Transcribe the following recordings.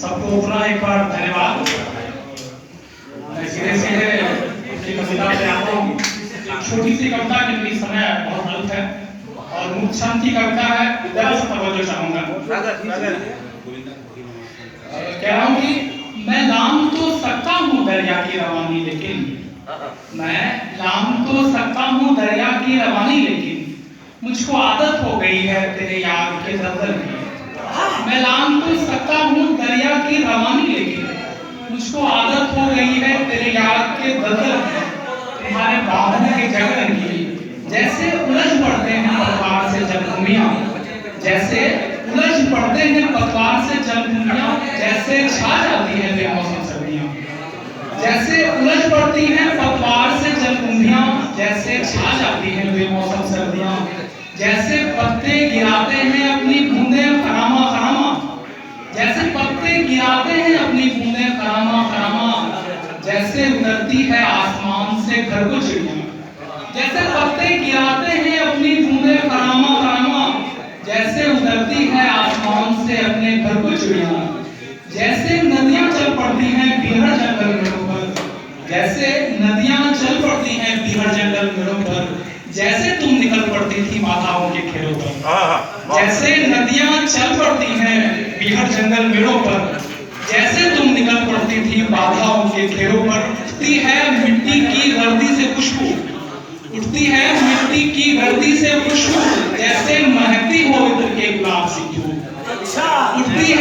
सबको अपना एक बार धन्यवाद। मैं सीधे सीधे अपनी कविता पे आता हूँ। छोटी सी कविता क्योंकि समय बहुत अल्प है और मुक्त शांति कविता है, जरा सा तवज्जो चाहूंगा। कह रहा हूँ कि मैं लाम तो सकता हूँ दरिया की रवानी, लेकिन मैं लाम तो सकता हूँ दरिया की रवानी, लेकिन मुझको आदत हो गई है तेरे यार के दलदल की। मैं लाम तो सकता हूँ दरिया की रवानी, लेकिन मुझको आदत हो गई है तेरे यार के दलदल की। तुम्हारे बाहों के जगन की जैसे उलझ पड़ते हैं पतवार से जलभूमियां, जैसे उलझ पड़ते हैं पतवार से जलभूमियां, जैसे छा जाती है बेमौसम सर्दियां। जैसे उलझ पड़ती हैं पतवार से जलभूमियां, जैसे छा जाती हैं बेमौसम सर्दियां। जैसे पत्ते गिराते हैं अपनी बूंदें खरामा खरामा, जैसे पत्ते गिराते हैं अपनी बूंदें खरामा खरामा। जैसे उतरती है आसमान से घर को चिड़िया, जैसे पत्ते गिराते हैं अपनी बूंदें खरामा खरामा। जैसे उतरती है आसमान से अपने घर को चिड़िया। जैसे नदियां चल पड़ती हैं बिहड़ जंगल मेड़ों पर, जैसे नदियां चल पड़ती हैं बिहड़ जंगल मेड़ों पर। जैसे तुम निकल पड़ती थी बाधाओं के घेरों पर, जैसे नदियां चल पड़ती हैं बिहड़ जंगल मेड़ों पर। जैसे तुम निकल पड़ती थी बाधाओं के घेरों पर। उठती है मिट्टी की गर्दी से खुशबू, उठती है मिट्टी की गर्दी से खुशबू, जैसे महकती हो इत्र के गुलाब सी धूप। उठती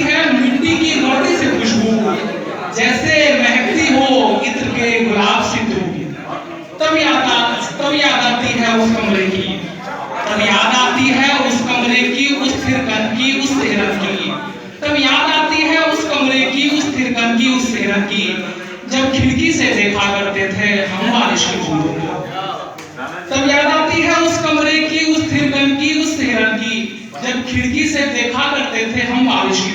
है मिट्टी की गर्दी से खुशबू, जैसे महकती हो इत्र के गुलाब सी धूप। तब याद आती है उस कमरे की, तब याद आती है उस कमरे की, उस थिरकन की, उस सेहरन की। तब याद आती है उस कमरे की, उस थिरकन की, उस सेहरन की, जब खिड़की से देखा करते थे हम बारिश की बूंदों को। तब याद आती है उस कमरे की, उस थिरकन की, उस सेहरन की, जब खिड़की से देखा करते थे हम बारिश की